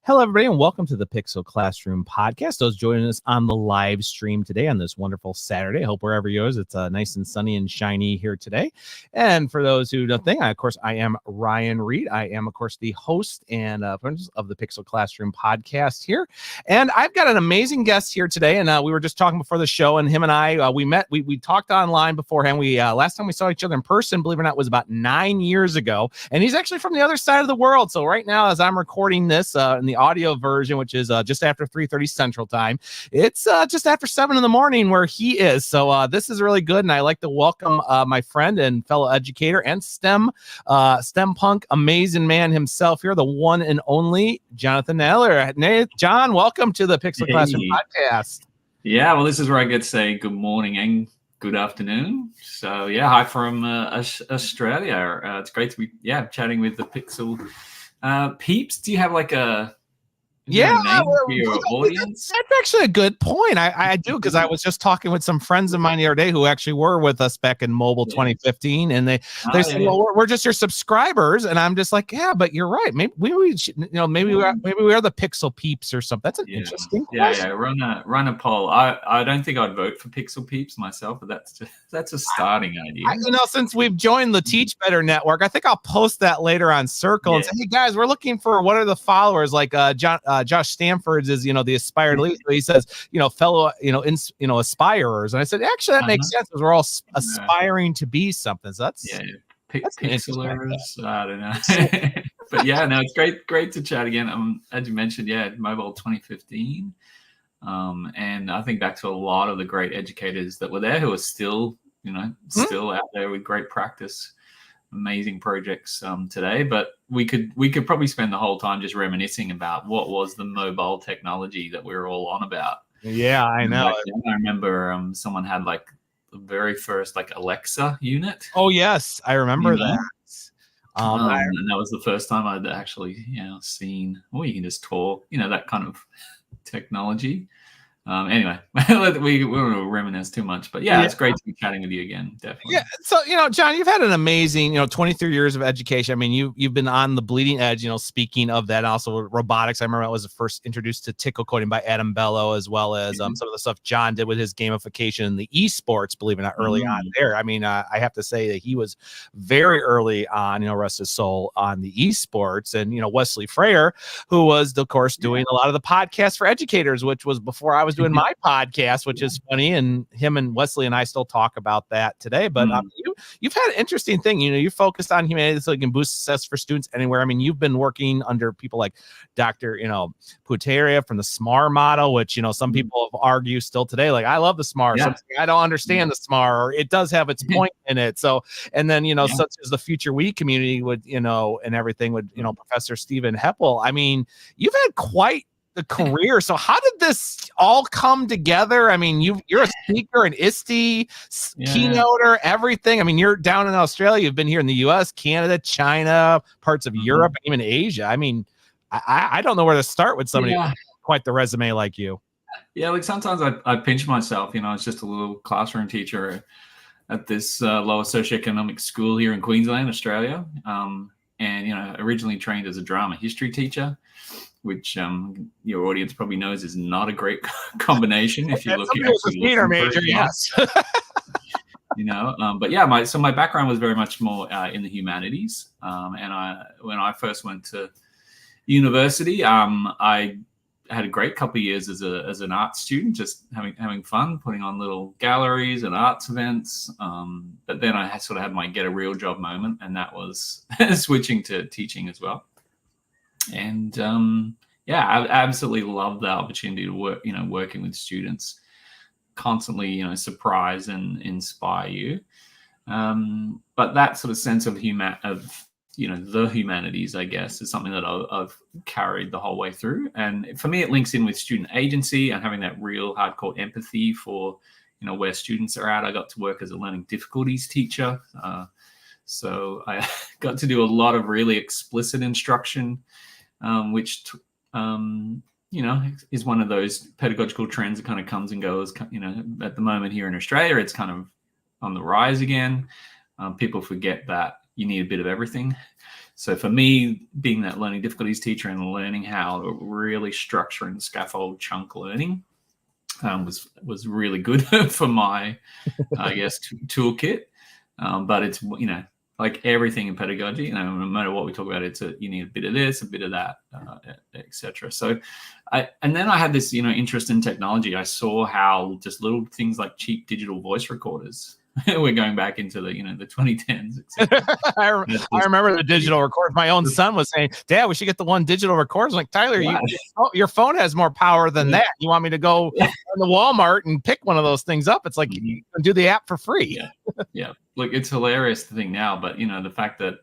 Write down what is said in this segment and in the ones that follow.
Hello, everybody, and welcome to the Pixel Classroom Podcast. Those joining us on the live stream today on this wonderful Saturday. I hope wherever you're, it's nice and sunny and shiny here today. And for those who don't think, I am Ryan Reed. I am, of course, the host and of the Pixel Classroom Podcast here. And I've got an amazing guest here today. And we were just talking before the show, and him and I, we met. We talked online beforehand. Last time we saw each other in person, believe it or not, was about 9 years ago. And he's actually from the other side of the world. So right now, as I'm recording this in the audio version, which is just after 3:30 Central Time, it's just after 7 in the morning where he is. So this is really good, and I like to welcome my friend and fellow educator and STEM punk amazing man himself here, the one and only Jonathan Nalder. John, welcome to the Pixel Classroom Podcast. Yeah, well, this is where I get to say good morning and good afternoon. So yeah, hi from Australia. It's great to be chatting with the Pixel peeps. Do you have like a name for your audience? That's actually a good point. I do, because I was just talking with some friends of mine the other day who actually were with us back in Mobile 2015, and they said, "Well, we're just your subscribers," and I'm just like, "Yeah, but you're right. Maybe we should, maybe we are the Pixel peeps or something." That's an interesting question. Yeah. Run a poll. I don't think I'd vote for Pixel peeps myself, but that's a starting idea. Since we've joined the Teach Better Network, I think I'll post that later on Circle and say, "Hey guys, we're looking for what are the followers like Josh Stanford's is, the aspired lead." So he says, fellow, aspirers. And I said, actually, that makes sense, because we're all aspiring to be something. So that's Pixelers. I don't know. But yeah, no, it's great to chat again. As you mentioned, Mobile 2015. And I think back to a lot of the great educators that were there who are still, still out there with great practice. Amazing projects today, but we could probably spend the whole time just reminiscing about what was the mobile technology that we were all on about. Yeah, I know. I remember someone had like the very first like Alexa unit. Oh yes, I remember that. And that was the first time I'd actually seen. Oh, you can just talk. That kind of technology. Anyway, we want to reminisce too much, but it's great to be chatting with you again. Definitely. Yeah. So, John, you've had an amazing, 23 years of education. I mean, you've been on the bleeding edge, speaking of that, also robotics. I remember I was first introduced to tickle coding by Adam Bello, as well as some of the stuff John did with his gamification in the esports, believe it or not, early on there. I mean, I have to say that he was very early on, rest his soul, on the esports. And, Wesley Freyer, who was, of course, doing a lot of the podcasts for educators, which was before I was doing my podcast, which is funny, and him and Wesley and I still talk about that today. But you've had an interesting thing. You focused on humanity so you can boost success for students anywhere. I mean, you've been working under people like Dr. Puteria from the SMAR model, which some people have argued still today, like, I love the SMAR. Yeah. I don't understand the SMAR, or it does have its point in it. So, and then such as the Future We community would and everything with Professor Stephen Heppel. I mean, you've had quite the career. So how did this all come together? I mean, you're a speaker, an ISTE keynoter, everything. I mean, you're down in Australia. You've been here in the US, Canada, China, parts of Europe, and even Asia. I mean, I don't know where to start with somebody with quite the resume like you. Yeah, like sometimes I pinch myself. I was just a little classroom teacher at this lower socioeconomic school here in Queensland, Australia. And originally trained as a drama history teacher, which your audience probably knows is not a great combination if you look at a theater major, yes. But yeah, my background was very much more in the humanities. And when I first went to university, I had a great couple of years as an art student, just having fun, putting on little galleries and arts events. But then I sort of had my get a real job moment, and that was switching to teaching as well. And I absolutely love the opportunity to work, working with students, constantly, surprise and inspire you. But that sort of sense of the humanities, I guess, is something that I've carried the whole way through. And for me, it links in with student agency and having that real hardcore empathy for, where students are at. I got to work as a learning difficulties teacher. So I got to do a lot of really explicit instruction, which, is one of those pedagogical trends that kind of comes and goes. At the moment here in Australia, it's kind of on the rise again. People forget that you need a bit of everything. So for me, being that learning difficulties teacher and learning how to really structure and scaffold chunk learning was really good for my, I guess, toolkit. But it's, like everything in pedagogy, no matter what we talk about, you need a bit of this, a bit of that, etc. So and then I had this, interest in technology. I saw how just little things like cheap digital voice recorders, we're going back into the, the 2010s. I remember the digital record. My own son was saying, "Dad, we should get the one digital recorder." I'm like, Tyler, your phone has more power than that. You want me to go on the Walmart and pick one of those things up? It's like, you can do the app for free. Yeah. Look, it's hilarious to think now, but the fact that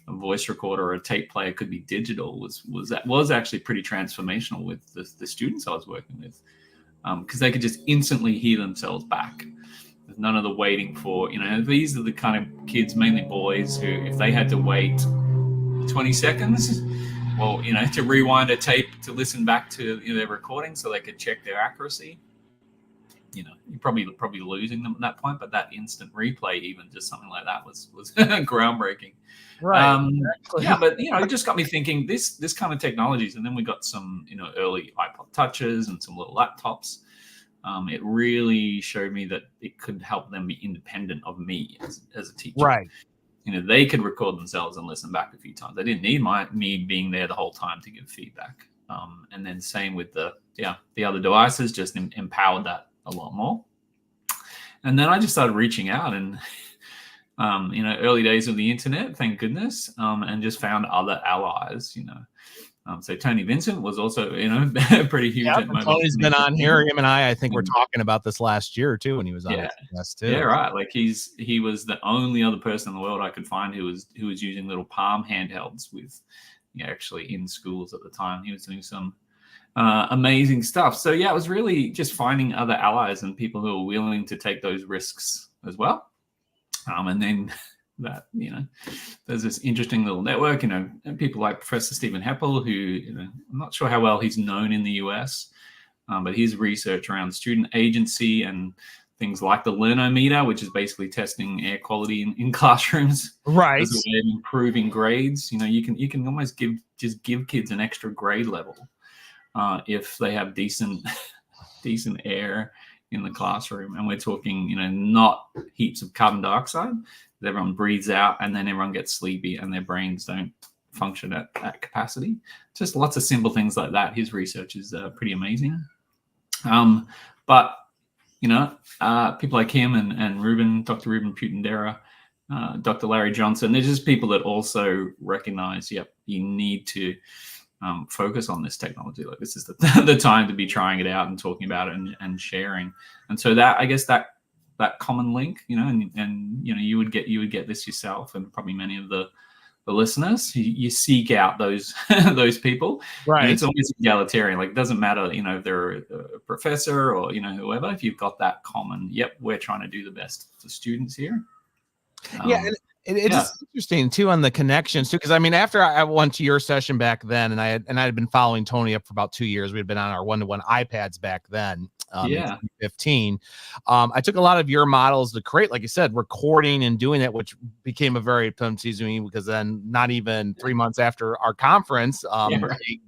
a voice recorder or a tape player could be digital was actually pretty transformational with the students I was working with, because they could just instantly hear themselves back. There's none of the waiting for, these are the kind of kids, mainly boys, who, if they had to wait 20 seconds, well, to rewind a tape to listen back to their recording so they could check their accuracy, you're probably losing them at that point. But that instant replay, even just something like that, was groundbreaking. Right. Exactly. Yeah, but it just got me thinking this kind of technologies, and then we got some early iPod touches and some little laptops. It really showed me that it could help them be independent of me as a teacher. Right. They could record themselves and listen back a few times. They didn't need me being there the whole time to give feedback. And then same with the other devices, just empowered that a lot more. And then I just started reaching out and, early days of the internet, thank goodness, and just found other allies, so Tony Vincent was also, pretty huge. Yeah, Tony's been on here. Him and I think we're talking about this last year too when he was on us too. Yeah, right. Like he was the only other person in the world I could find who was using little Palm handhelds with, actually in schools at the time. He was doing some amazing stuff. So yeah, it was really just finding other allies and people who are willing to take those risks as well. And then that, there's this interesting little network, people like Professor Stephen Heppel, who, I'm not sure how well he's known in the US, but his research around student agency and things like the Learnometer, which is basically testing air quality in classrooms, right, as a way of improving grades. You can almost give kids an extra grade level if they have decent air in the classroom. And we're talking, not heaps of carbon dioxide. Everyone breathes out and then everyone gets sleepy and their brains don't function at capacity. Just lots of simple things like that. His research is pretty amazing. But people like him and Dr. Ruben Putendera, Dr. Larry Johnson, they're just people that also recognize, you need to focus on this technology. Like, this is the time to be trying it out and talking about it and sharing. And so that, I guess, that common link, and you would get this yourself, and probably many of the listeners. You seek out those those people, right? And it's always egalitarian. Like, it doesn't matter, if they're a professor or whoever. If you've got that common, we're trying to do the best for students here. It's interesting too on the connections too, because after I went to your session back then, and I had been following Tony up for about 2 years. We had been on our one-to-one iPads back then. In 2015. I took a lot of your models to create, like you said, recording and doing it, which became a very to me, because then not even 3 months after our conference,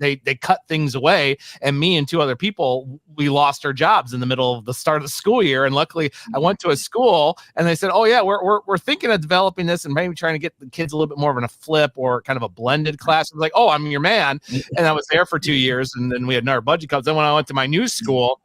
they cut things away, and me and two other people, we lost our jobs in the middle of the start of the school year. And luckily I went to a school and they said, "Oh yeah, we're thinking of developing this and maybe trying to get the kids a little bit more of a flip or kind of a blended class." I was like, "Oh, I'm your man." And I was there for 2 years, and then we had another budget cuts. Then when I went to my new school,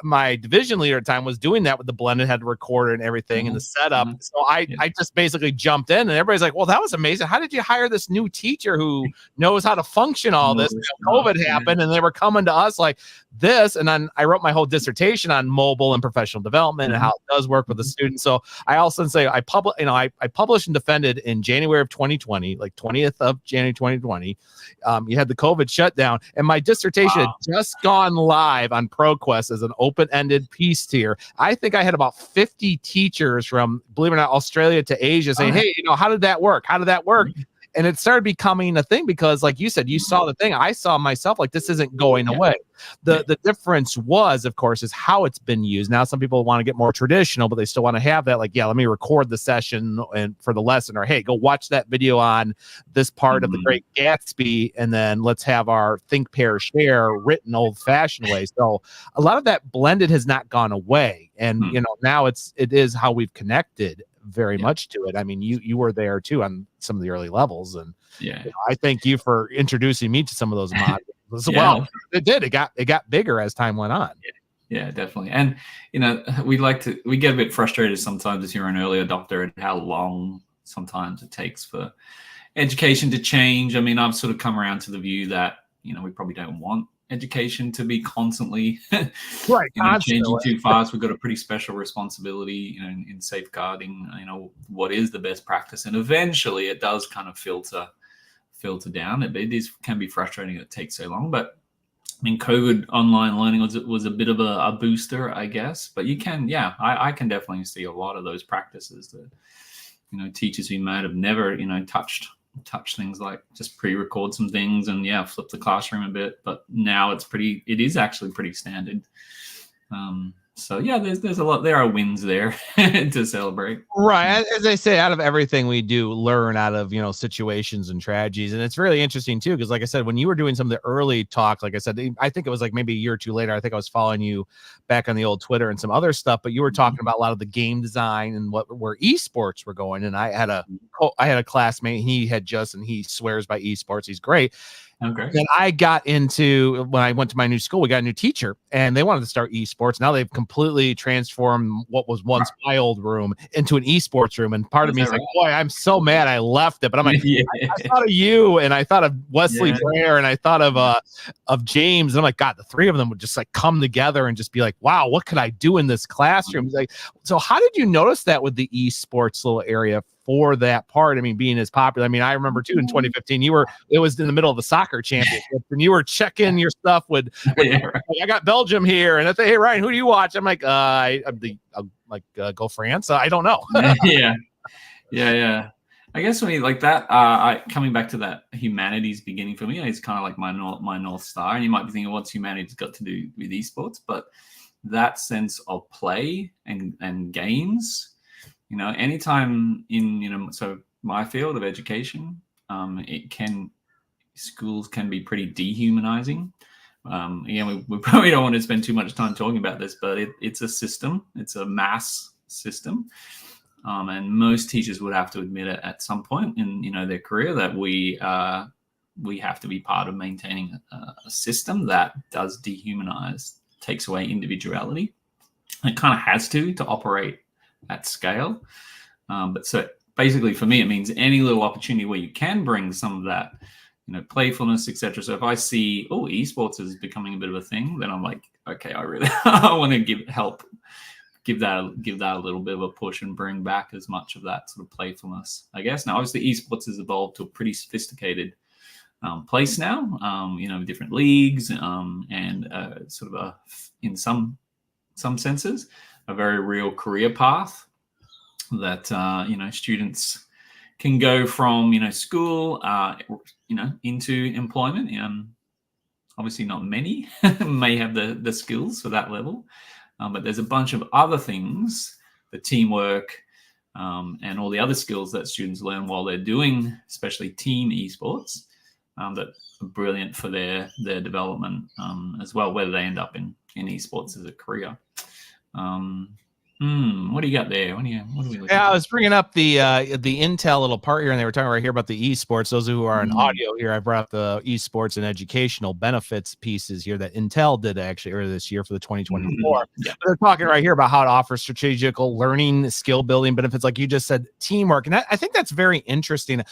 my division leader at the time was doing that with the blended, had to record it and everything and the setup. So I just basically jumped in, and everybody's like, well, that was amazing. How did you hire this new teacher who knows how to function all this? COVID happened, and they were coming to us like this. And then I wrote my whole dissertation on mobile and professional development and how it does work with the students. So I also say I published and defended in January of 2020, like 20th of January 2020. You had the COVID shutdown, and my dissertation had just gone live on ProQuest as an open-ended piece tier. I think I had about 50 teachers from, believe it or not, Australia to Asia saying, hey, how did that work? How did that work? And it started becoming a thing because, like you said, you saw the thing. I saw myself like, this isn't going away. The difference was, of course, is how it's been used. Now, some people want to get more traditional, but they still want to have that. Like, let me record the session and for the lesson, or hey, go watch that video on this part of The Great Gatsby, and then let's have our think, pair, share written old-fashioned way. So a lot of that blended has not gone away, and now it is how we've connected very much to it. I mean, you were there too on some of the early levels, and I thank you for introducing me to some of those modules as well. It did. It got bigger as time went on. Yeah, definitely. And we get a bit frustrated sometimes if you're an early adopter at how long sometimes it takes for education to change. I mean, I've sort of come around to the view that we probably don't want education to be constantly changing too fast. We've got a pretty special responsibility in safeguarding what is the best practice, and eventually it does kind of filter down. It can be frustrating that it takes so long, but I mean, COVID online learning was a bit of a booster, I guess. But you can, I can definitely see a lot of those practices that teachers who might have never touch things like just pre-record some things and flip the classroom a bit, but now it is actually pretty standard. So there's a lot. There are wins there to celebrate. Right. As I say, out of everything we do, learn out of situations and tragedies. And it's really interesting too, because like I said, when you were doing some of the early talk, like I said, I think it was like maybe a year or two later, I think I was following you back on the old Twitter and some other stuff, but you were talking about a lot of the game design and where esports were going. And I had a classmate, and he swears by esports. He's great. Okay. Then I got into, when I went to my new school, we got a new teacher and they wanted to start esports. Now they've completely transformed what was once my old room into an esports room. And part of me is like, boy, I'm so mad I left it. But I'm like, I thought of you, and I thought of Wesley Blair, and I thought of James. And I'm like, God, the three of them would just like come together and just be like, wow, what could I do in this classroom? He's like, so how did you notice that with the esports little area for that part? I mean, being as popular. I mean, I remember too in 2015, it was in the middle of the soccer championship, and you were checking your stuff with I got Belgium here, and I say, hey Ryan, who do you watch? I'm like, go France. I don't know. yeah. I guess when you like that, coming back to that humanities beginning for me, it's kind of like my North Star. And you might be thinking, what's humanities got to do with esports? But that sense of play and games. Anytime in, so my field of education, schools can be pretty dehumanizing. We probably don't want to spend too much time talking about this, but it's a system. It's a mass system. And most teachers would have to admit it at some point in, their career that we have to be part of maintaining a system that does dehumanize, takes away individuality. It kind of has to operate at scale. But so basically for me, it means any little opportunity where you can bring some of that, playfulness, etc. So if I see, esports is becoming a bit of a thing, then I'm like, okay, I really I want to give that a little bit of a push and bring back as much of that sort of playfulness, I guess. Now, obviously, esports has evolved to a pretty sophisticated place now, different leagues and sort of in some senses, a very real career path that students can go from school into employment. Obviously not many may have the skills for that level, but there's a bunch of other things, the teamwork and all the other skills that students learn while they're doing especially team esports that are brilliant for their development as well, whether they end up in esports as a career. What do you got there? What are we looking Yeah, I at? was bringing up the Intel little part here, and they were talking right here about the esports. Those who are in audio here, I brought up the esports and educational benefits pieces here that Intel did actually earlier this year for the 2024. Yeah. They're talking right here about how it offers strategical learning, skill building benefits, like you just said, teamwork, and I think that's very interesting.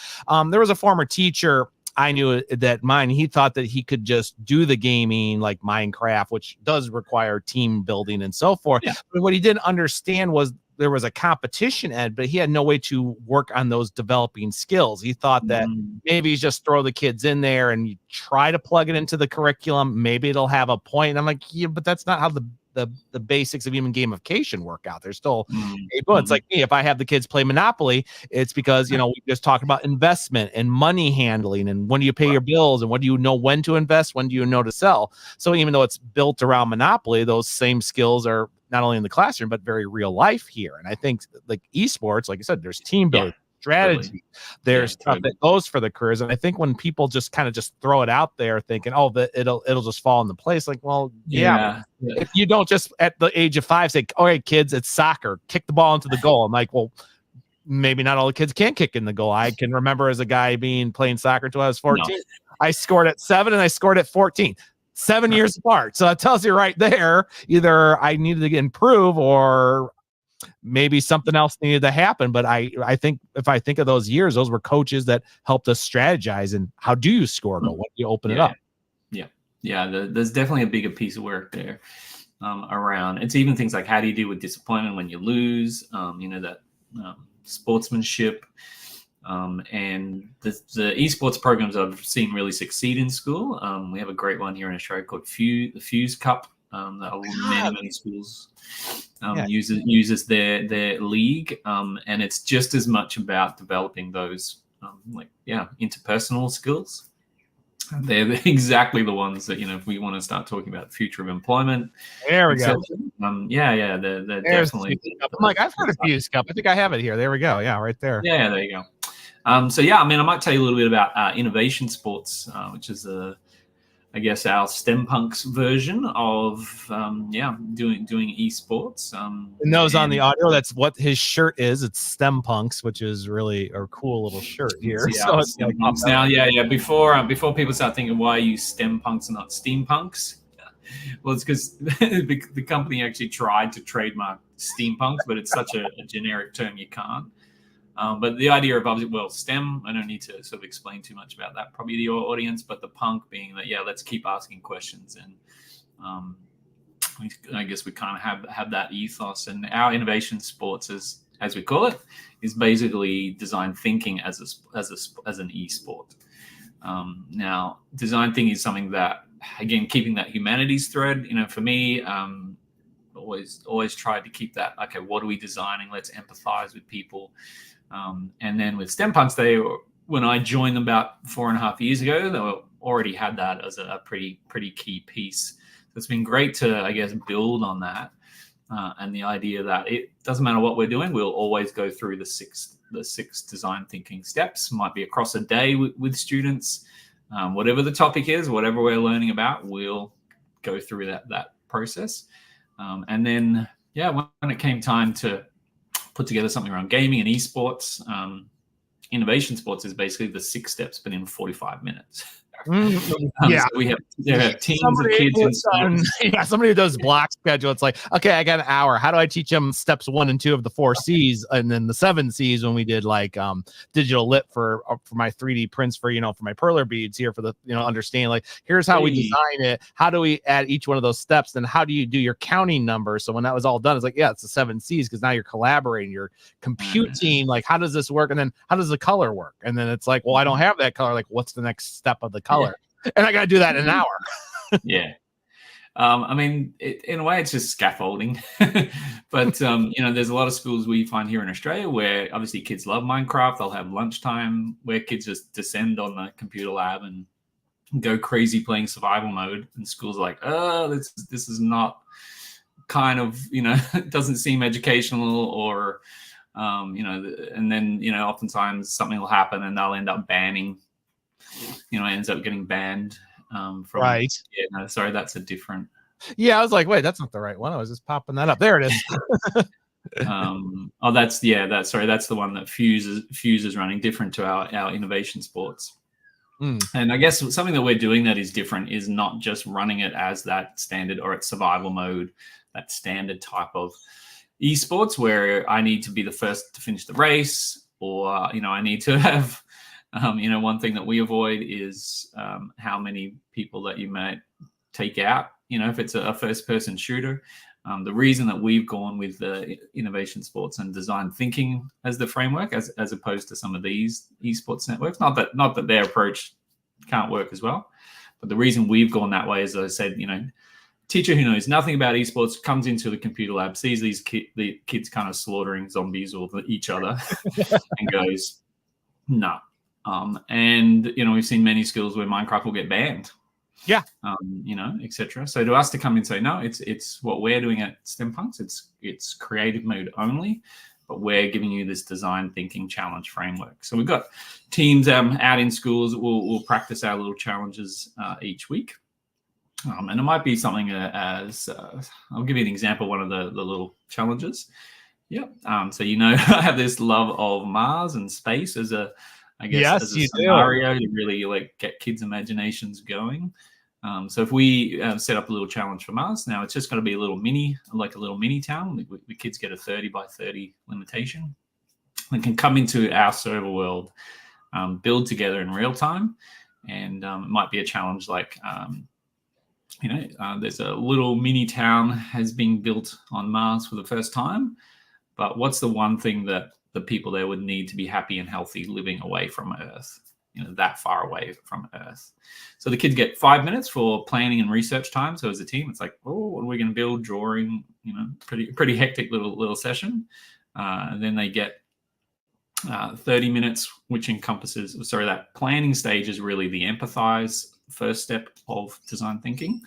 There was a former teacher I knew that he thought that he could just do the gaming like Minecraft, which does require team building and so forth. Yeah. But what he didn't understand was there was a competition ed, but he had no way to work on those developing skills. He thought that maybe you just throw the kids in there and you try to plug it into the curriculum. Maybe it'll have a point. And I'm like, yeah, but that's not how the basics of even gamification work out. There's still it's like me. If I have the kids play Monopoly, it's because, we just talked about investment and money handling and when do you pay your bills and what do you know when to invest, when do you know to sell. So even though it's built around Monopoly, those same skills are not only in the classroom, but very real life here. And I think like esports, like I said, there's team building, strategy, there's stuff that goes for the careers. And I think when people just kind of just throw it out there thinking, oh, that it'll just fall into place. Like, well, yeah. If you don't just at the age of 5 say, all right, kids, it's soccer, kick the ball into the goal. I'm like, well, maybe not all the kids can kick in the goal. I can remember as a guy playing soccer until I was 14. No. I scored at 7 and I scored at 14. 7 years apart. So that tells you right there, either I needed to improve or maybe something else needed to happen. But I think if I think of those years, those were coaches that helped us strategize and how do you score a goal? When do you open it up? Yeah. There's definitely a bigger piece of work there around. It's even things like how do you deal with disappointment when you lose, that sportsmanship. And the esports programs I've seen really succeed in school. We have a great one here in Australia called the Fuse Cup. That many schools uses their league, and it's just as much about developing those interpersonal skills. They're exactly the ones that if we want to start talking about the future of employment. There we go. They're definitely. I'm like, I've heard of Fuse Cup. I think I have it here. There we go. Yeah, right there. Yeah, there you go. I might tell you a little bit about innovation sports, which is I guess our STEM punks version of doing esports. And those on the audio, that's what his shirt is. It's STEM punks, which is really a cool little shirt here. So it's STEM punks now. Before people start thinking why are you STEM punks and not steampunks? Well, it's because the company actually tried to trademark steampunks, but it's such a generic term you can't. But the idea of STEM, I don't need to sort of explain too much about that, probably to your audience, but the punk being that, let's keep asking questions. And I guess we kind of have that ethos. And our innovation sports, as we call it, is basically design thinking as an e-sport. Now, design thinking is something that, again, keeping that humanities thread, for me, always tried to keep that, okay, what are we designing? Let's empathize with people. And then with STEM punks, when I joined them about 4.5 years ago, they already had that as a pretty key piece. So it's been great to, I guess, build on that, and the idea that it doesn't matter what we're doing, we'll always go through the six design thinking steps. Might be across a day with students, whatever the topic is, whatever we're learning about, we'll go through that process. And then, when it came time to put together something around gaming and esports, innovation sports is basically the 6 steps, but in 45 minutes. So we have teams of kids. Somebody who does block schedule. It's like, okay, I got an hour. How do I teach them steps 1 and 2 of the 4 C's, and then the 7 C's when we did like digital lit for my 3D prints for for my perler beads here for the understanding, like here's how we design it. How do we add each one of those steps? Then how do you do your counting numbers? So when that was all done, it's like it's the 7 C's because now you're collaborating, you're computing. Like how does this work? And then how does the color work? And then it's like, well, I don't have that color. Like what's the next step of the color? And I got to do that in an hour. I mean, in a way, it's just scaffolding. But, there's a lot of schools we find here in Australia where obviously kids love Minecraft. They'll have lunchtime where kids just descend on the computer lab and go crazy playing survival mode. And schools are like, oh, this is not kind of, it doesn't seem educational or, and then, oftentimes something will happen and they'll end up banning. Ends up getting banned from. Right. Yeah, no, sorry, that's a different. Yeah, I was like, wait, that's not the right one. I was just popping that up. There it is. That's the one that Fuse is running, different to our innovation sports. And I guess something that we're doing that is different is not just running it as that standard or at survival mode, that standard type of esports where I need to be the first to finish the race, or I need to have one thing that we avoid is how many people that you might take out, if it's a first person shooter. The reason that we've gone with the innovation sports and design thinking as the framework, as opposed to some of these esports networks, not that their approach can't work as well, but the reason we've gone that way is, as I said, teacher who knows nothing about esports comes into the computer lab, sees the kids kind of slaughtering zombies or each other, and goes, no. And we've seen many schools where Minecraft will get banned. Yeah. Etc. So to us to come and say, no, it's what we're doing at STEM Punks. It's creative mode only, but we're giving you this design thinking challenge framework. So we've got teams out in schools that will practice our little challenges each week. And it might be something as I'll give you an example. One of the little challenges. Yep. So I have this love of Mars and space as a scenario to really get kids' imaginations going. So if we set up a little challenge for Mars, now it's just going to be a little mini town. The kids get a 30 by 30 limitation and can come into our server world, build together in real time. And it might be a challenge like, there's a little mini town has been built on Mars for the first time. But what's the one thing that the people there would need to be happy and healthy living away from Earth, that far away from Earth? So the kids get 5 minutes for planning and research time. So as a team, it's like, what are we going to build? Drawing, pretty hectic little session. And then they get 30 minutes, which encompasses, that planning stage is really the empathize first step of design thinking,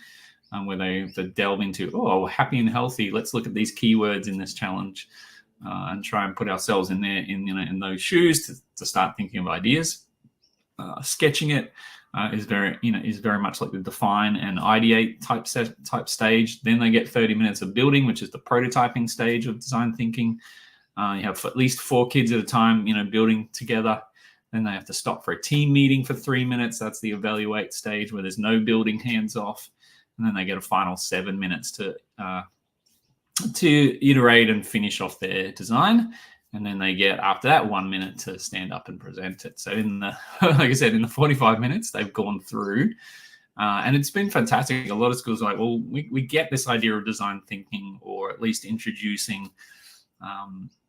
where they delve into, happy and healthy. Let's look at these keywords in this challenge. And try and put ourselves in there, in those shoes to start thinking of ideas. Sketching it is very much like the define and ideate type stage. Then they get 30 minutes of building, which is the prototyping stage of design thinking. You have at least 4 kids at a time, building together. Then they have to stop for a team meeting for 3 minutes. That's the evaluate stage where there's no building, hands off. And then they get a final 7 minutes to iterate and finish off their design, and then they get after that 1 minute to stand up and present it. So in the like I said, in the 45 minutes they've gone through, and it's been fantastic. A lot of schools are like, well, we get this idea of design thinking, or at least introducing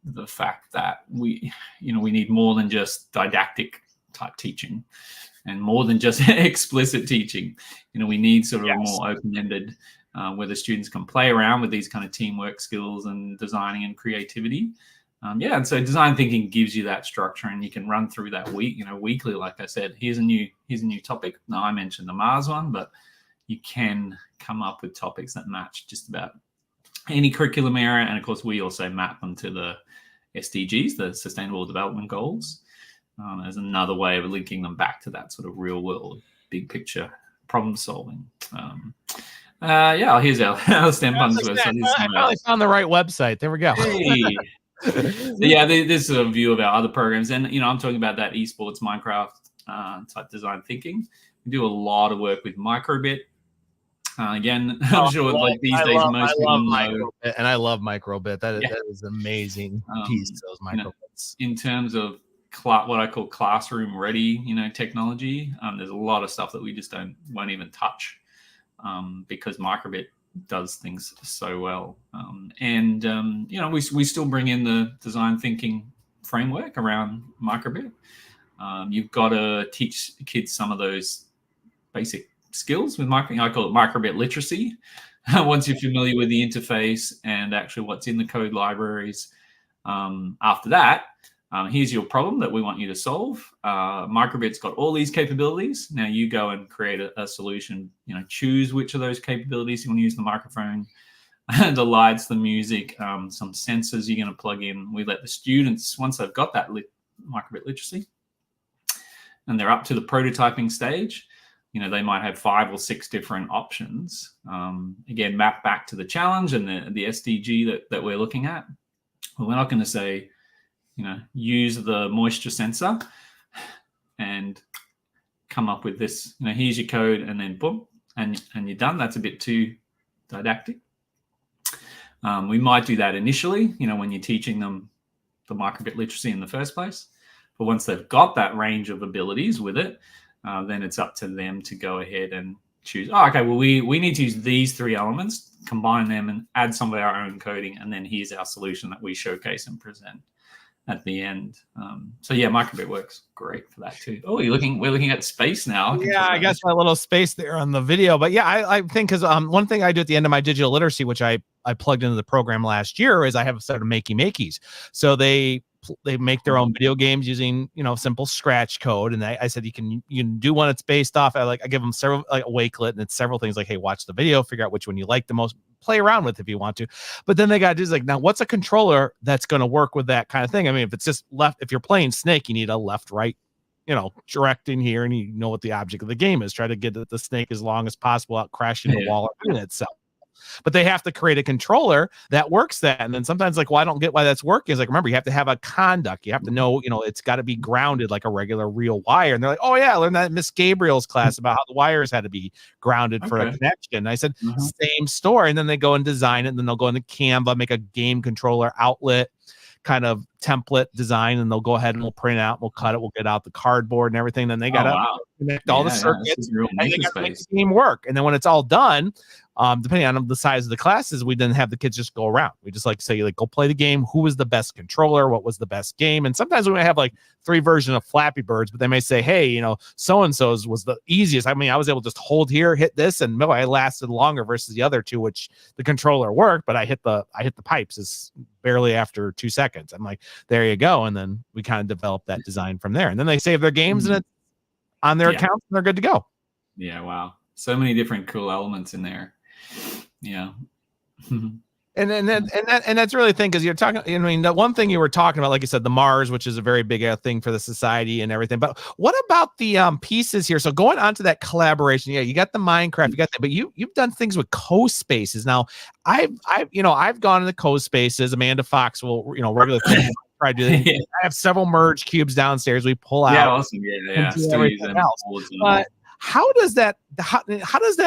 the fact that we need more than just didactic type teaching and more than just explicit teaching. We need sort of a more open-ended, where the students can play around with these kind of teamwork skills and designing and creativity. And so design thinking gives you that structure, and you can run through that weekly. Like I said, here's a new topic. Now, I mentioned the Mars one, but you can come up with topics that match just about any curriculum area. And of course, we also map them to the SDGs, the Sustainable Development Goals, as another way of linking them back to that sort of real world, big picture problem solving. Here's our STEM Punks website. I finally found the right website. There we go. Hey. So this is a view of our other programs. And, I'm talking about that esports Minecraft type design thinking. We do a lot of work with Microbit. Again, I'm sure these days most people know. And I love Microbit. That is amazing piece, those Microbits. In terms of what I call classroom ready, technology, there's a lot of stuff that we just won't even touch. Because Microbit does things so well. We still bring in the design thinking framework around Microbit. You've got to teach kids some of those basic skills with I call it Microbit literacy. Once you're familiar with the interface and actually what's in the code libraries, after that, here's your problem that we want you to solve. Microbit's got all these capabilities. Now you go and create a solution. Choose which of those capabilities you want to use: the microphone, the lights, the music, some sensors you're going to plug in. We let the students, once they've got that Microbit literacy, and they're up to the prototyping stage, they might have 5 or 6 different options. Again, map back to the challenge and the SDG that we're looking at. Well, we're not going to say, use the moisture sensor and come up with this, here's your code, and then boom, and you're done. That's a bit too didactic. We might do that initially, when you're teaching them the microbit literacy in the first place. But once they've got that range of abilities with it, then it's up to them to go ahead and choose, okay, well, we need to use these 3 elements, combine them and add some of our own coding, and then here's our solution that we showcase and present at the end. So yeah, microbit works great for that too. Oh, we're looking at space now. Yeah, I guess my little space there on the video, but yeah, I think because one thing I do at the end of my digital literacy, which I plugged into the program last year, is I have a set of makeys. So they make their own video games using simple Scratch code, and I said you can do one that's based off. I give them several, like a wakelet, and it's several things like, hey, watch the video, figure out which one you like the most, play around with if you want to. But then they got to do like, now what's a controller that's going to work with that kind of thing? I mean, if it's just left, if you're playing Snake, you need a left, right, directing here, and you know what the object of the game is. Try to get the snake as long as possible without crashing the wall or doing itself. But they have to create a controller that works that. And then sometimes like, well, I don't get why that's working. It's like, remember, you have to have a conduct. You have to know, it's got to be grounded like a regular real wire. And they're like, oh yeah, I learned that in Miss Gabriel's class about how the wires had to be grounded for a connection. And I said, same story. And then they go and design it. And then they'll go into Canva, make a game controller outlet kind of template design, and they'll go ahead and we'll print it out, we'll cut it, we'll get out the cardboard and everything. Then they got to connect all the circuits, and they got to make the game work. And then when it's all done, depending on the size of the classes, we then have the kids just go around. We just like say, like, go play the game. Who was the best controller? What was the best game? And sometimes we might have like 3 versions of Flappy Birds, but they may say, hey, so-and-so's was the easiest. I mean, I was able to just hold here, hit this, and no, I lasted longer versus the other 2, which the controller worked, but I hit the pipes is barely after 2 seconds. I'm like, there you go. And then we kind of develop that design from there. And then they save their games and it's on their accounts and they're good to go. Yeah. Wow. So many different cool elements in there. Yeah. And that's really the thing, because you're talking, I mean, the one thing you were talking about, like you said, the Mars, which is a very big thing for the society and everything. But what about the pieces here? So going on to that collaboration, yeah, you got the Minecraft, you got that, but you've done things with co-spaces. Now, I've gone into co-spaces. Amanda Fox will, regular thing. I do. I have several merge cubes downstairs. We pull out. Yeah, awesome. Yeah. Still use them all the time. But how does that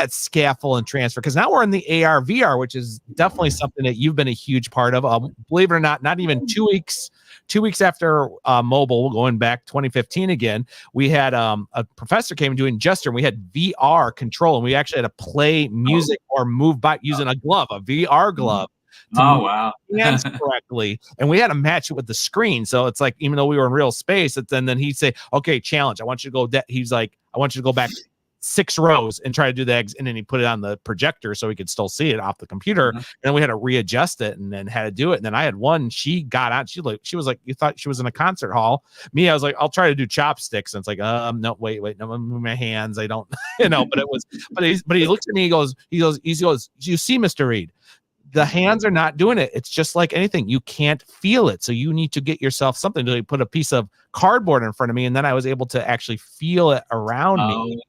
scaffold and transfer? Because now we're in the AR VR, which is definitely something that you've been a huge part of. Believe it or not even 2 weeks after mobile, going back 2015 again, we had a professor came doing gesture, and we had VR control, and we actually had to play music or move by using a glove, a VR glove. Oh wow! Hands correctly, and we had to match it with the screen. So it's like, even though we were in real space, and then he'd say, "Okay, challenge. I want you to go." He's like, "I want you to go back 6 rows and try to do the eggs," and then he put it on the projector so we could still see it off the computer. And then we had to readjust it, and then had to do it. And then I had one. She got on. She was like, you thought she was in a concert hall. Me, I was like, I'll try to do chopsticks. And it's like, no, wait, no, I'm moving my hands. I don't, But it was, but he looks at me. He goes, you see, Mr. Reed, the hands are not doing it. It's just like anything. You can't feel it. So you need to get yourself something to put a piece of cardboard in front of me. And then I was able to actually feel it around me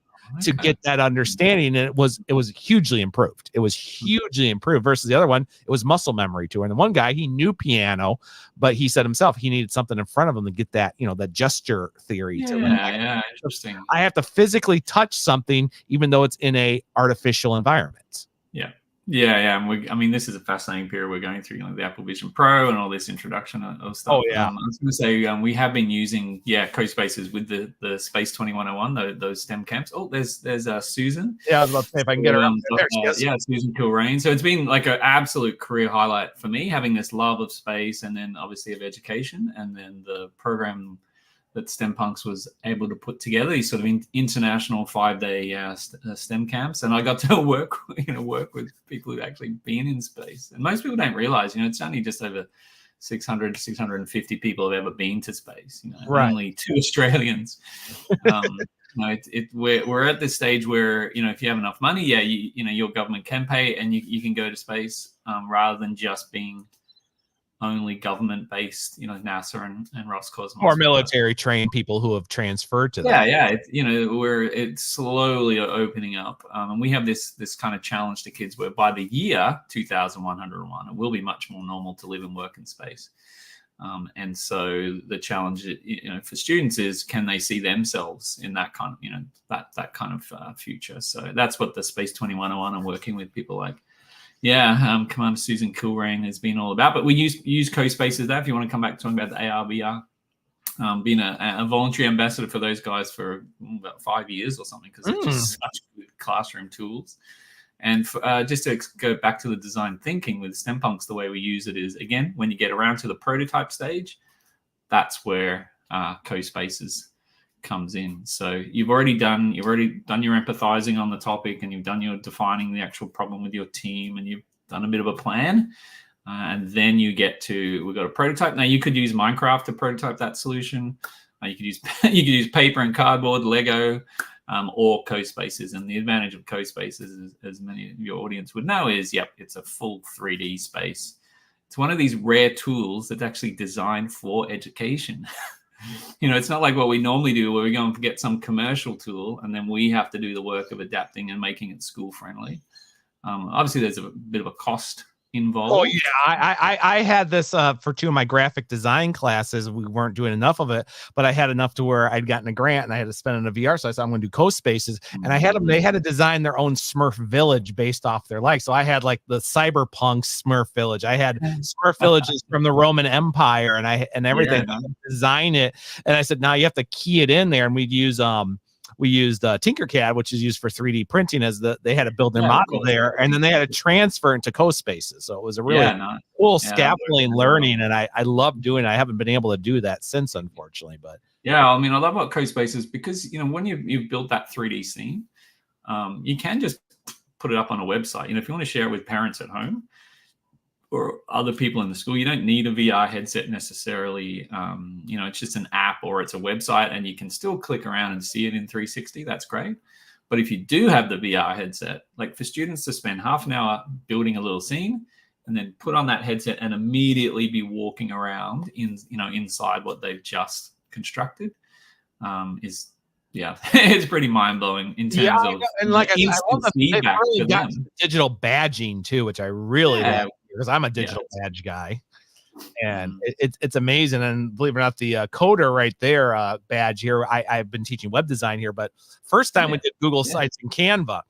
to get that understanding. And it was hugely improved. It was hugely improved versus the other one. It was muscle memory to her. And the one guy, he knew piano, but he said himself, he needed something in front of him to get that, that gesture theory. Yeah, interesting. I have to physically touch something, even though it's in a artificial environment. Yeah. And this is a fascinating period we're going through, the Apple Vision Pro and all this introduction of stuff. Oh, yeah. I was going to say, we have been using, co-spaces with the Space 2101, those STEM camps. Oh, there's Susan. Yeah, I was about to say if I can get her up there. Susan Kilrain. So it's been like an absolute career highlight for me, having this love of space and then obviously of education, and then the program that STEM Punks was able to put together, these sort of international 5-day STEM camps. And I got to work with people who've actually been in space. And most people don't realize, it's only just over 650 people have ever been to space, right. Only 2 Australians. We're at this stage where, if you have enough money, your government can pay and you can go to space rather than just being only government-based, NASA and Roscosmos. Or military trained people who have transferred to Yeah, that. yeah. Where it's slowly opening up, and we have this kind of challenge to kids where by the year 2101, it will be much more normal to live and work in space. And so the challenge, for students is, can they see themselves in that kind of, that kind of future? So that's what the Space 2101 and working with people like, Commander Susan Kilrain has been all about. But we use CoSpaces there. If you want to come back talking about the AR, VR, being a voluntary ambassador for those guys for about 5 years or something, because they're just such good classroom tools. And just to go back to the design thinking with STEM Punks, the way we use it is, again, when you get around to the prototype stage, that's where CoSpaces comes in. So you've already done your empathizing on the topic, and you've done your defining the actual problem with your team, and you've done a bit of a plan. And then you get to, we've got a prototype. Now you could use Minecraft to prototype that solution. You could use paper and cardboard, Lego, or CoSpaces. And the advantage of CoSpaces, as many of your audience would know, is, it's a full 3D space. It's one of these rare tools that's actually designed for education. It's not like what we normally do, where we go and get some commercial tool and then we have to do the work of adapting and making it school friendly. Obviously, there's a bit of a cost involved. Oh yeah, I had this for 2 of my graphic design classes. We weren't doing enough of it, but I had enough to where I'd gotten a grant and I had to spend it on a VR. So I said, I'm going to do CoSpaces, and I had them. They had to design their own Smurf village based off their likes. So I had like the cyberpunk Smurf village. I had Smurf villages from the Roman Empire, and everything. I design it, and I said, now you have to key it in there, and we'd use we used Tinkercad, which is used for 3D printing, as they had to build their model there, and then they had to transfer into CoSpaces. So it was a really cool scaffolding learning, and I love doing it. I haven't been able to do that since, unfortunately. But I mean, I love about CoSpaces because when you've built that 3D scene, you can just put it up on a website. If you want to share it with parents at home or other people in the school, you don't need a VR headset necessarily. It's just an app or it's a website, and you can still click around and see it in 360. That's great. But if you do have the VR headset, like for students to spend half an hour building a little scene and then put on that headset and immediately be walking around inside what they've just constructed, is it's pretty mind-blowing in terms of and like I love feedback really for got them. digital badging too, which I really love, because I'm a digital badge guy, and it's amazing. And believe it or not, the coder right there badge here, I've been teaching web design here, but first time we did Google Sites and Canva,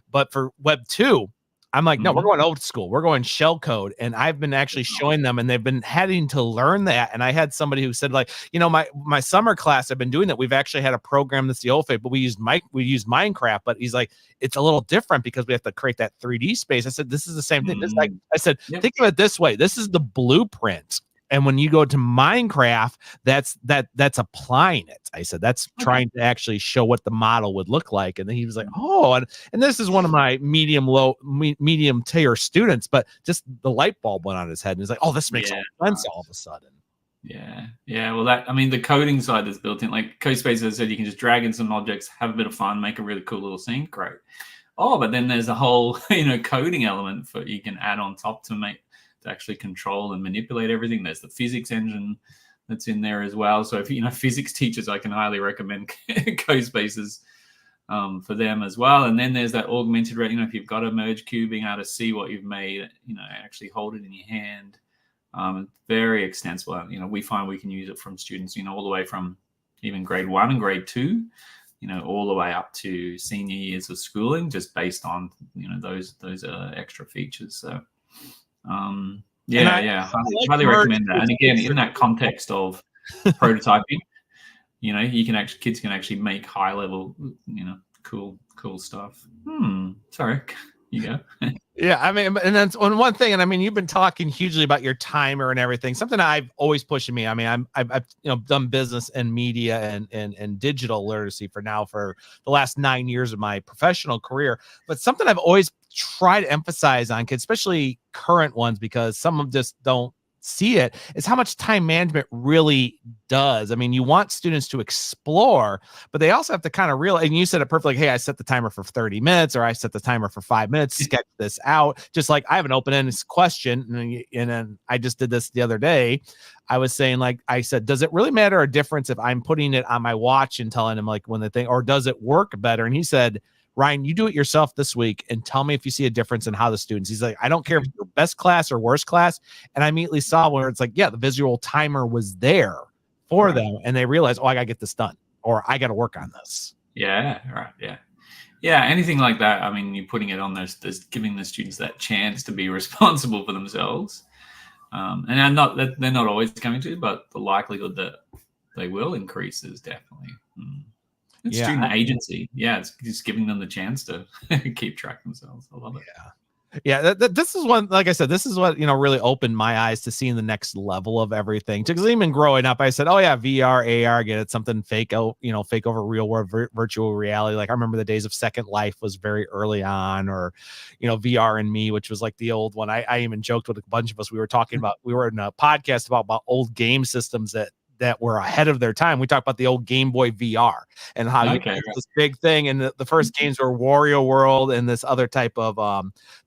but for Web 2, I'm like, no, we're going old school. We're going shell code. And I've been actually showing them, and they've been having to learn that. And I had somebody who said, like, my summer class, I've been doing that. We've actually had a program that's the old way, but we use Minecraft. But he's like, it's a little different because we have to create that 3D space. I said, this is the same thing. This, like I said, think of it this way. This is the blueprint. And when you go to Minecraft, that's applying it. I said, that's trying to actually show what the model would look like. And then he was like, oh, and this is one of my medium tier students, but just the light bulb went on his head, and he's like, oh, this makes sense all of a sudden. Yeah. Well, the coding side is built in. Like CoSpace, as I said, you can just drag in some objects, have a bit of fun, make a really cool little scene. Great. Oh, but then there's a whole coding element for you can add on top to actually control and manipulate everything. There's the physics engine that's in there as well. So if physics teachers, I can highly recommend CoSpaces for them as well. And then there's that augmented, if you've got a merge cube, being able to see what you've made, actually hold it in your hand. Very extensive. We find we can use it from students, all the way from even grade 1 and grade 2, all the way up to senior years of schooling, just based on, those extra features. So, highly recommend that. And again, in that context of prototyping, kids can actually make high level, cool stuff. Sorry, you go. Yeah, I mean, and that's one thing. And I mean, you've been talking hugely about your timer and everything. Something I've always pushed me. I mean, I've done business and media and digital literacy for the last 9 years of my professional career. But something I've always tried to emphasize on kids, especially current ones, because some of them just don't see it is how much time management really does. I mean, you want students to explore, but they also have to kind of realize, and you said it perfectly. Hey, I set the timer for 30 minutes, or I set the timer for 5 minutes, sketch this out. Just like I have an open-ended question. And then I just did this the other day. I was saying, like, I said, does it really matter a difference if I'm putting it on my watch and telling him like when the thing, or does it work better? And he said, Ryan, you do it yourself this week and tell me if you see a difference in how the students. He's like, I don't care if you're best class or worst class. And I immediately saw where it's like, yeah, the visual timer was there for them. And they realized, oh, I got to get this done, or I got to work on this. Yeah. Right. Yeah. Yeah. Anything like that. I mean, you're putting it on there's giving the students that chance to be responsible for themselves. And they're not always coming to, but the likelihood that they will increases definitely. It's student agency. Yeah, it's just giving them the chance to keep track themselves. I love it. Yeah. This is one, like I said, this is what, really opened my eyes to seeing the next level of everything. Because even growing up, I said, oh yeah, VR, AR, get it, something fake, fake over real world, virtual reality. Like I remember the days of Second Life was very early on, or, VR and Me, which was like the old one. I even joked with a bunch of us. We were talking about, we were in a podcast about old game systems that were ahead of their time. We talked about the old Game Boy VR and how you had this big thing. And the first games were Wario World and this other type of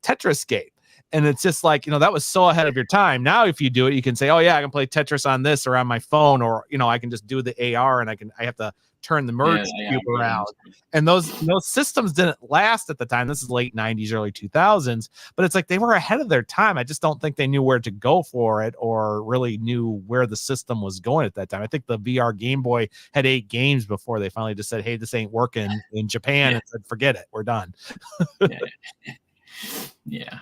Tetris game. And it's just like, that was so ahead of your time. Now, if you do it, you can say, oh yeah, I can play Tetris on this or on my phone, or, I can just do the AR and I have to turn the merge cube around. And those systems didn't last at the time. This is late 90s, early 2000s, but it's like they were ahead of their time. I just don't think they knew where to go for it or really knew where the system was going at that time. I think the VR Game Boy had 8 games before they finally just said, hey, this ain't working in Japan, and said, forget it, we're done. Yeah.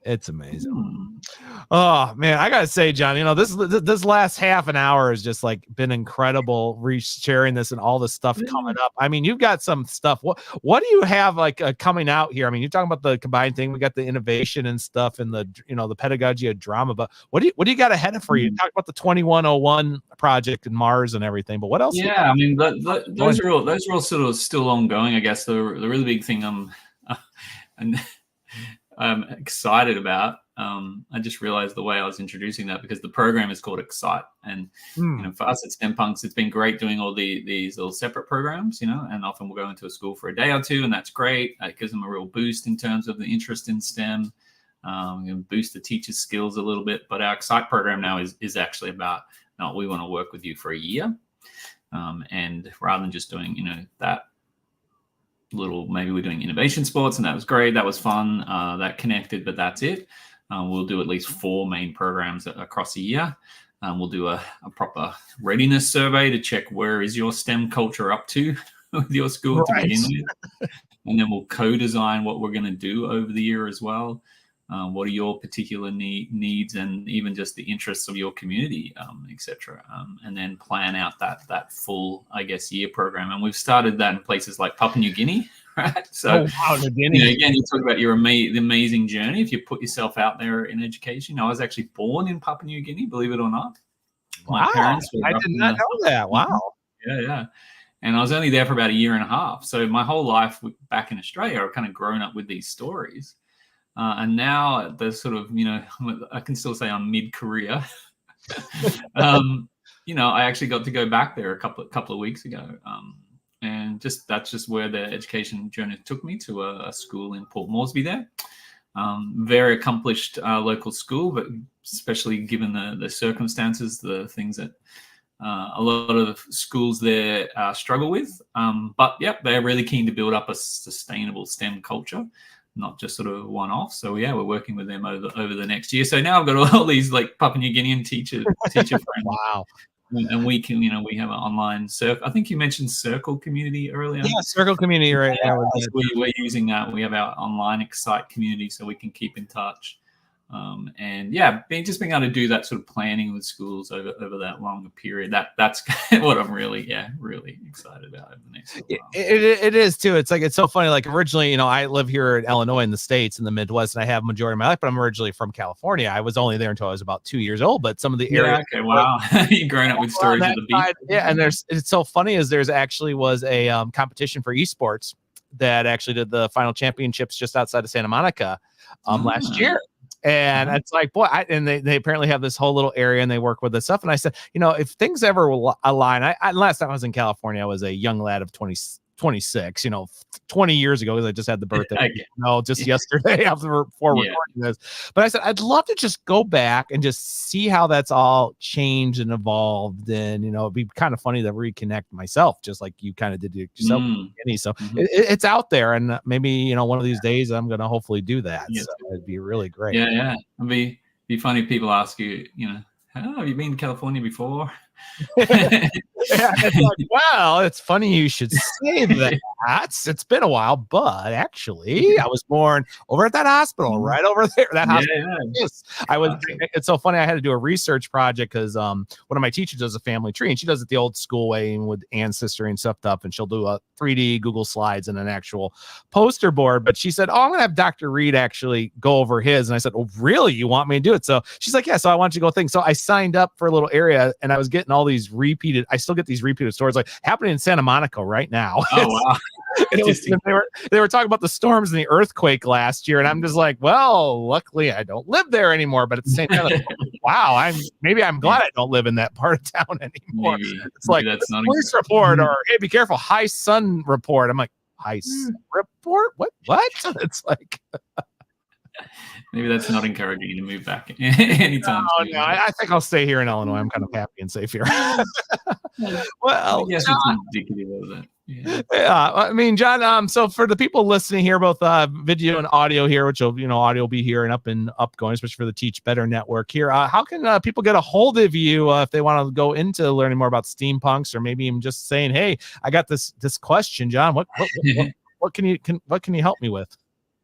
It's amazing. Oh man, I gotta say, John, this last half an hour has just like been incredible. Sharing this and all the stuff coming up. I mean, you've got some stuff. What do you have like coming out here? I mean, you're talking about the combined thing. We got the innovation and stuff, and the the pedagogy of drama. But what do you got ahead for you? You talked about the 2101 project and Mars and everything. But what else? Yeah, I mean, those are all sort of still ongoing. I guess the really big thing I'm excited about. I just realized the way I was introducing that because the program is called Excite, and for us at STEM Punks, it's been great doing all these little separate programs, and often we'll go into a school for a day or two, and that's great. It gives them a real boost in terms of the interest in STEM, and boost the teachers' skills a little bit. But our Excite program now is actually about, no, we want to work with you for a year, and rather than just doing that little, maybe we're doing innovation sports, and that was great, that was fun, that connected, but that's it. We'll do at least 4 main programs across a year. We'll do a proper readiness survey to check where is your STEM culture up to with your school to begin with, and then we'll co-design what we're going to do over the year as well. What are your particular needs, and even just the interests of your community, etc. And then plan out that full, I guess, year program. And we've started that in places like Papua New Guinea, right? So, again, you talk about your the amazing journey if you put yourself out there in education. I was actually born in Papua New Guinea, believe it or not. My parents were I did not know that. Wow. Yeah. And I was only there for about a year and a half. So my whole life back in Australia, I've kind of grown up with these stories. And now the sort of, I can still say I'm mid-career. I actually got to go back there a couple of weeks ago. And that's just where the education journey took me, to a school in Port Moresby there. Very accomplished local school, but especially given the circumstances, the things that a lot of schools there struggle with. But they're really keen to build up a sustainable STEM culture, not just sort of one-off. So we're working with them over the next year. So now I've got all these like Papua New Guinean teacher friends. Wow. And we can, we have an online Circle. I think you mentioned Circle Community earlier. Yeah, Circle Community right now. We're using that. We have our online Excite community so we can keep in touch. And being able to do that sort of planning with schools over that longer period, that's what I'm really excited about over the next while. It is too. It's like, it's so funny. Like originally, I live here in Illinois in the States in the Midwest, and I have majority of my life, but I'm originally from California. I was only there until I was about 2 years old, but some of the areas. Okay, wow. You've grown up with stories of the beach. Yeah, and it's so funny is there's actually was a competition for esports that actually did the final championships just outside of Santa Monica last year. And it's like, boy, and they apparently have this whole little area and they work with this stuff. And I said, if things ever align, last time I was in California, I was a young lad of 26, 20 years ago, because I just had the birthday, just yesterday before recording this. But I said, I'd love to just go back and just see how that's all changed and evolved. And, it'd be kind of funny to reconnect myself, just like you kind of did yourself. So it's out there. And maybe, one of these days I'm going to hopefully do that. So it'd be really great. Yeah. It'd be funny if people ask you, have you been to California before? It's like, well, it's funny you should say that. It's been a while, but actually, I was born over at that hospital, right over there. That hospital. Yes, I was. It's so funny. I had to do a research project because one of my teachers does a family tree, and she does it the old school way with ancestry and stuff and she'll do a 3D Google Slides and an actual poster board. But she said, "Oh, I'm gonna have Dr. Reed actually go over his," and I said, "Oh, really? You want me to do it?" So she's like, "Yeah." So I want you to go think. So I signed up for a little area, and I was getting all these repeated. I still get these repeated stories like happening in Santa Monica right now. Oh wow. They were talking about the storms and the earthquake last year, and I'm just like, well, luckily I don't live there anymore. But at the same time, like, wow, I'm glad I don't live in that part of town anymore. It's like that's not police report or hey, be careful, high sun report. I'm like, high sun report? What? It's like maybe that's not encouraging you to move back anytime. No, I think I'll stay here in Illinois. I'm kind of happy and safe here. Well, yes, it's indicative of that. Yeah, I mean, John. So for the people listening here, both video and audio here, which will, audio will be here and upgoing, especially for the Teach Better Network here. How can people get a hold of you if they want to go into learning more about steampunks, or maybe even just saying, "Hey, I got this question, John. What can you help me with?"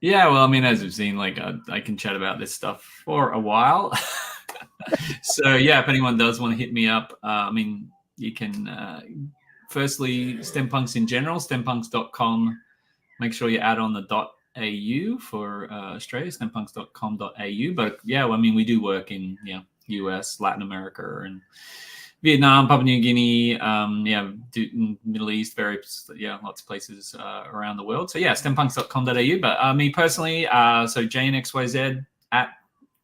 Yeah, well, I mean, as you've seen, like I can chat about this stuff for a while. So yeah, if anyone does want to hit me up, I mean, you can. Firstly, STEMpunks in general, stempunks.com. Make sure you add on the .au for Australia, stempunks.com.au. But yeah, well, I mean, we do work in US, Latin America, and Vietnam, Papua New Guinea, Middle East, lots of places around the world. So yeah, stempunks.com.au. But me personally, so JNXYZ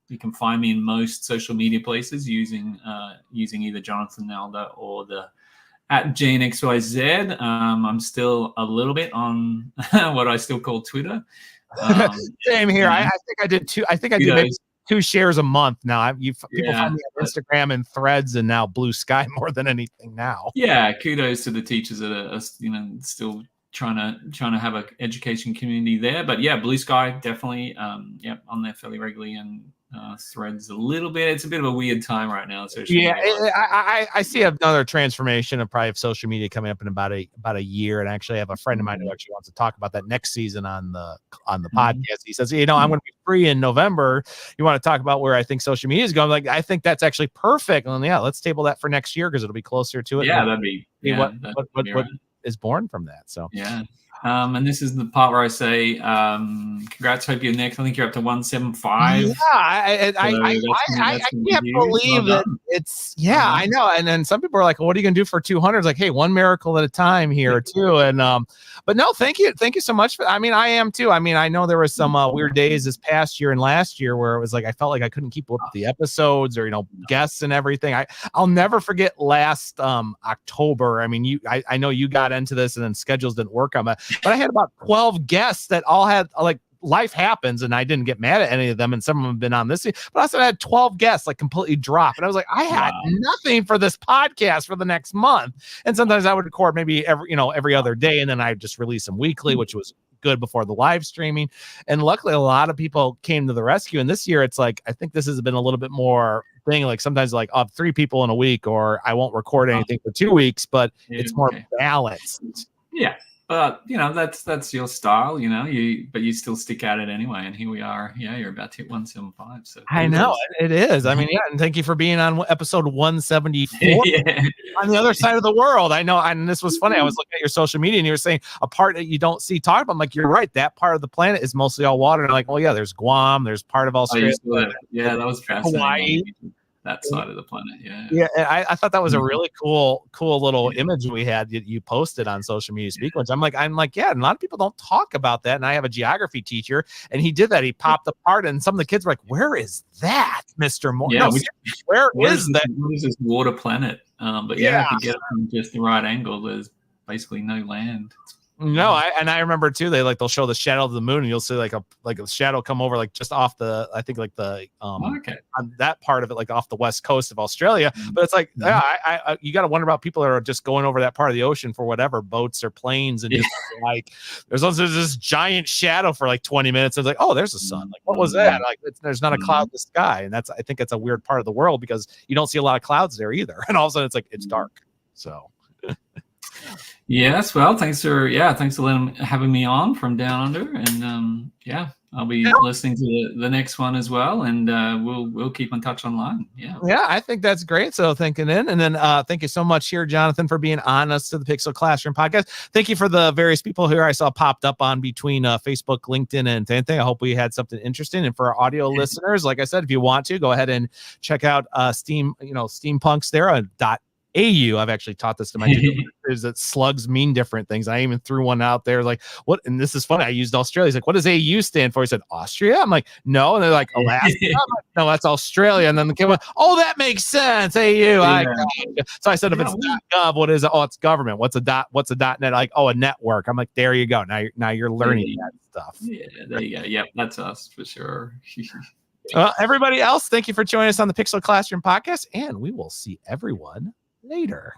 you can find me in most social media places using either Jonathan Nalder or the at JNXYZ. I'm still a little bit on what I still call Twitter. Same here. I think I did two. I think I do maybe 2 shares a month now. People find me on Instagram and Threads and now Blue Sky more than anything now. Yeah, kudos to the teachers that are still trying to have an education community there. But yeah, Blue Sky definitely on there fairly regularly, and Threads a little bit. It's a bit of a weird time right now. I see another transformation of probably social media coming up in about a year. And I actually have a friend of mine who actually wants to talk about that next season on the podcast. He says, I'm going to be free in November. You want to talk about where I think social media is going? Like, I think that's actually perfect. And let's table that for next year because it'll be closer to it. Yeah, that'd be what is born from that. So yeah. And this is the part where I say, congrats, hope you're next. I think you're up to 175. Yeah, I can't believe that it's, I know. And then some people are like, well, what are you going to do for 200? It's like, hey, one miracle at a time here too. And, but no, thank you so much. I am too. I mean, I know there was some weird days this past year and last year where it was like, I felt like I couldn't keep up with the episodes or, guests and everything. I'll never forget last October. I mean, I know you got into this and then schedules didn't work on it. But I had about 12 guests that all had like life happens, and I didn't get mad at any of them. And some of them have been on this, but also I had 12 guests like completely drop. And I was like, I had nothing for this podcast for the next month. And sometimes I would record maybe every other day. And then I just release them weekly, which was good before the live streaming. And luckily a lot of people came to the rescue. And this year it's like, I think this has been a little bit more thing. Like sometimes like 3 people in a week, or I won't record anything for 2 weeks, but it's more balanced. Yeah. But that's your style, but you still stick at it anyway. And here we are. Yeah, you're about to hit 175. So I know it is. I mean, and thank you for being on episode 174 on the other side of the world. I know, and this was funny. I was looking at your social media, and you were saying a part that you don't see talked about. I'm like, you're right. That part of the planet is mostly all water. And I'm like, well, yeah, there's Guam, there's part of Australia. Yeah, that was fascinating. Hawaii. that side of the planet. Yeah. Yeah, and I thought that was a Mhm. really cool little Yeah. image we had you posted on social media speak, which I'm like, yeah, and a lot of people don't talk about that. And I have a geography teacher, and he did that. He popped apart, and some of the kids were like, "Where is that, Mr. Moore? Yeah, No, seriously, where is that?" what is this water planet? But Yeah. yeah, if you get it from just the right angle, there's basically no land. No, I remember too. They'll show the shadow of the moon, and you'll see like a shadow come over like just off the I think like the Okay. on that part of it, like off the west coast of Australia. Mhm. But it's like, Mhm. yeah, I you got to wonder about people that are just going over that part of the ocean for whatever boats or planes, and Yeah. just like there's also this giant shadow for like 20 minutes. It's like, oh, there's the sun. Like, what was that? Like, there's not a cloud in the sky, and I think it's a weird part of the world because you don't see a lot of clouds there either. And all of a sudden, it's like it's dark. So. Yes, well, thanks for having me on from down under, and yeah, I'll be listening to the next one as well, and we'll keep in touch online. Yeah, I think that's great. So thinking in, and then thank you so much here, Jonathan, for being on us to the Pixel Classroom podcast. Thank you for the various people here I saw popped up on between Facebook, LinkedIn, and anything. I hope we had something interesting. And for our audio listeners, like I said, if you want to go ahead and check out Steampunks there on .au. I've actually taught this to my is that slugs mean different things. I even threw one out there like, what? And this is funny. I used Australia. He's like, what does AU stand for? He said, Austria. I'm like, no. And they're like, Alaska. Like, no, that's Australia. And then the kid went, oh, that makes sense. AU. So I said, if it's .gov, what is it? Oh, it's government. What's a .net? Like, oh, a network. I'm like, there you go. Now you're learning that stuff. Yeah, there you go. Yep, that's us for sure. Everybody else, thank you for joining us on the Pixel Classroom podcast, and we will see everyone later.